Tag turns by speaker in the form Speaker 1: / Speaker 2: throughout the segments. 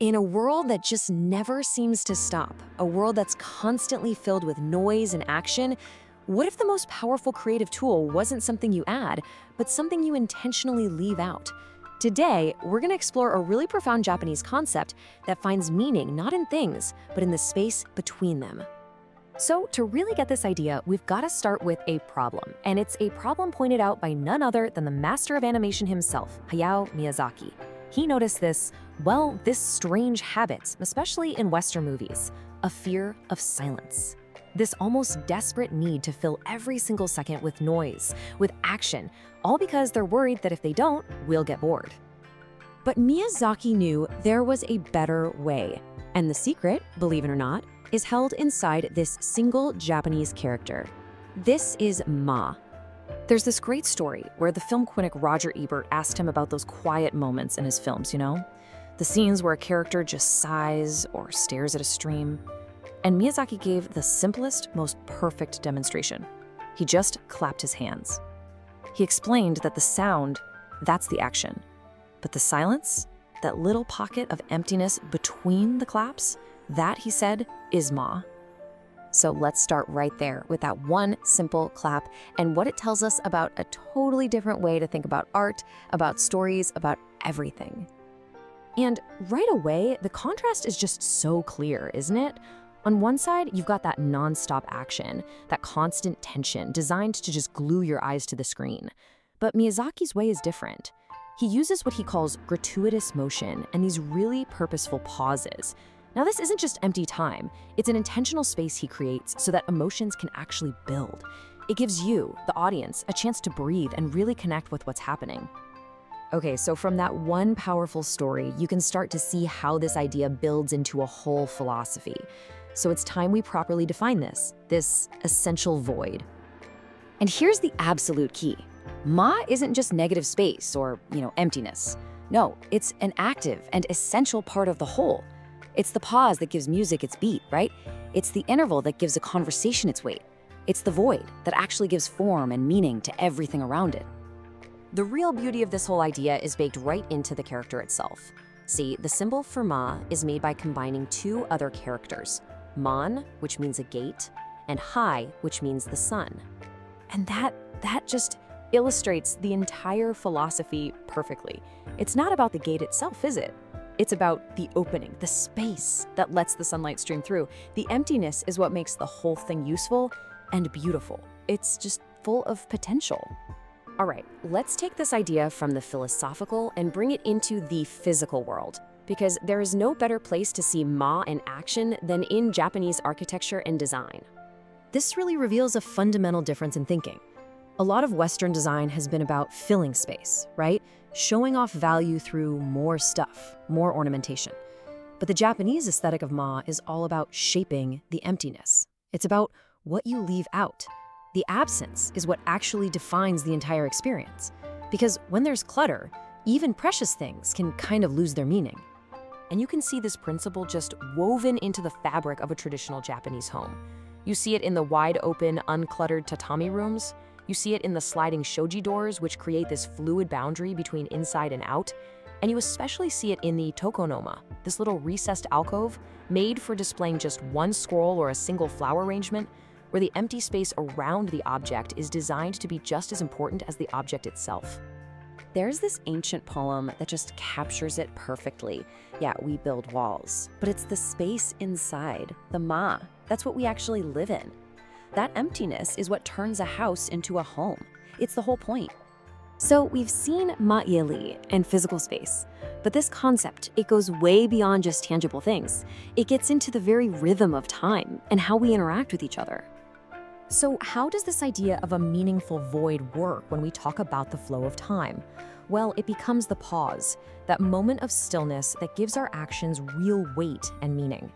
Speaker 1: In a world that just never seems to stop, a world that's constantly filled with noise and action, what if the most powerful creative tool wasn't something you add, but something you intentionally leave out? Today, we're going to explore a really profound Japanese concept that finds meaning not in things, but in the space between them. So, to really get this idea, we've got to start with a problem, and it's a problem pointed out by none other than the master of animation himself, Hayao Miyazaki. He noticed this strange habit, especially in Western movies, a fear of silence. This almost desperate need to fill every single second with noise, with action, all because they're worried that if they don't, we'll get bored. But Miyazaki knew there was a better way. And the secret, believe it or not, is held inside this single Japanese character. This is Ma. There's this great story where the film critic Roger Ebert asked him about those quiet moments in his films, the scenes where a character just sighs or stares at a stream. And Miyazaki gave the simplest, most perfect demonstration. He just clapped his hands. He explained that the sound, that's the action. But the silence, that little pocket of emptiness between the claps, that, he said, is Ma. So let's start right there with that one simple clap and what it tells us about a totally different way to think about art, about stories, about everything. And right away, the contrast is just so clear, isn't it? On one side, you've got that non-stop action, that constant tension designed to just glue your eyes to the screen. But Miyazaki's way is different. He uses what he calls gratuitous motion and these really purposeful pauses. Now, this isn't just empty time. It's an intentional space he creates so that emotions can actually build. It gives you, the audience, a chance to breathe and really connect with what's happening. Okay, so from that one powerful story, you can start to see how this idea builds into a whole philosophy. So it's time we properly define this essential void. And here's the absolute key. Ma isn't just negative space or, emptiness. No, it's an active and essential part of the whole. It's the pause that gives music its beat, right? It's the interval that gives a conversation its weight. It's the void that actually gives form and meaning to everything around it. The real beauty of this whole idea is baked right into the character itself. See, the symbol for Ma is made by combining two other characters, Mon, which means a gate, and Hai, which means the sun. And that just illustrates the entire philosophy perfectly. It's not about the gate itself, is it? It's about the opening, the space that lets the sunlight stream through. The emptiness is what makes the whole thing useful and beautiful. It's just full of potential. All right, let's take this idea from the philosophical and bring it into the physical world, because there is no better place to see Ma in action than in Japanese architecture and design. This really reveals a fundamental difference in thinking. A lot of Western design has been about filling space, right? Showing off value through more stuff, more ornamentation. But the Japanese aesthetic of Ma is all about shaping the emptiness. It's about what you leave out. The absence is what actually defines the entire experience. Because when there's clutter, even precious things can kind of lose their meaning. And you can see this principle just woven into the fabric of a traditional Japanese home. You see it in the wide-open, uncluttered tatami rooms. You see it in the sliding shoji doors, which create this fluid boundary between inside and out. And you especially see it in the Tokonoma, this little recessed alcove made for displaying just one scroll or a single flower arrangement, where the empty space around the object is designed to be just as important as the object itself. There's this ancient poem that just captures it perfectly. Yeah, we build walls, but it's the space inside, the Ma. That's what we actually live in. That emptiness is what turns a house into a home. It's the whole point. So we've seen ma'ili and physical space, but this concept, it goes way beyond just tangible things. It gets into the very rhythm of time and how we interact with each other. So how does this idea of a meaningful void work when we talk about the flow of time? Well, it becomes the pause, that moment of stillness that gives our actions real weight and meaning.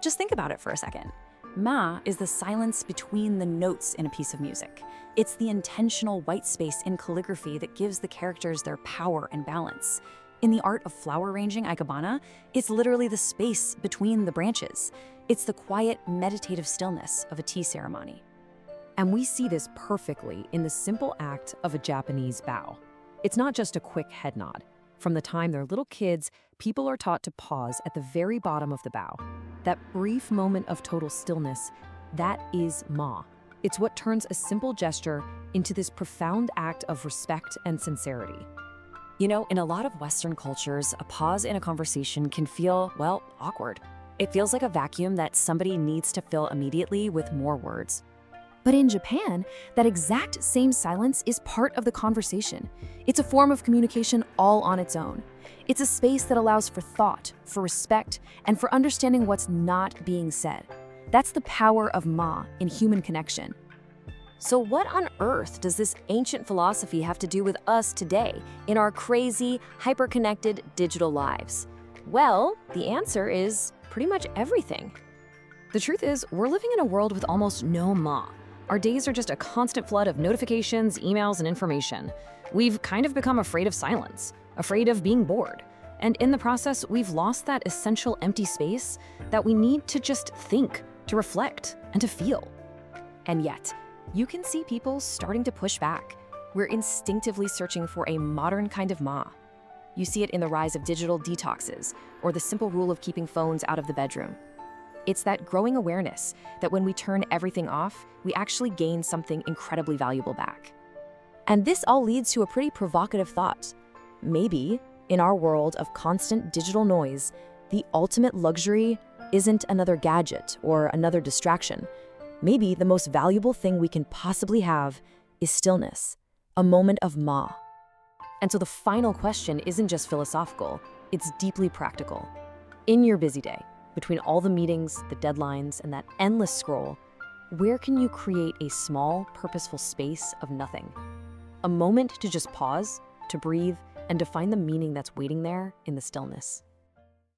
Speaker 1: Just think about it for a second. Ma is the silence between the notes in a piece of music. It's the intentional white space in calligraphy that gives the characters their power and balance. In the art of flower arranging ikebana, it's literally the space between the branches. It's the quiet, meditative stillness of a tea ceremony. And we see this perfectly in the simple act of a Japanese bow. It's not just a quick head nod. From the time they're little kids, people are taught to pause at the very bottom of the bow. That brief moment of total stillness, that is Ma. It's what turns a simple gesture into this profound act of respect and sincerity. You know, in a lot of Western cultures, a pause in a conversation can feel, well, awkward. It feels like a vacuum that somebody needs to fill immediately with more words.
Speaker 2: But in Japan, that exact same silence is part of the conversation. It's a form of communication all on its own. It's a space that allows for thought, for respect, and for understanding what's not being said. That's the power of Ma in human connection.
Speaker 1: So what on earth does this ancient philosophy have to do with us today in our crazy, hyper-connected digital lives? Well, the answer is pretty much everything. The truth is, we're living in a world with almost no Ma. Our days are just a constant flood of notifications, emails, and information. We've kind of become afraid of silence, afraid of being bored. And in the process, we've lost that essential empty space that we need to just think, to reflect, and to feel. And yet, you can see people starting to push back. We're instinctively searching for a modern kind of Ma. You see it in the rise of digital detoxes, or the simple rule of keeping phones out of the bedroom. It's that growing awareness that when we turn everything off, we actually gain something incredibly valuable back. And this all leads to a pretty provocative thought. Maybe, in our world of constant digital noise, the ultimate luxury isn't another gadget or another distraction. Maybe the most valuable thing we can possibly have is stillness, a moment of Ma. And so the final question isn't just philosophical, it's deeply practical. In your busy day, between all the meetings, the deadlines, and that endless scroll, where can you create a small, purposeful space of nothing? A moment to just pause, to breathe, and to find the meaning that's waiting there in the stillness.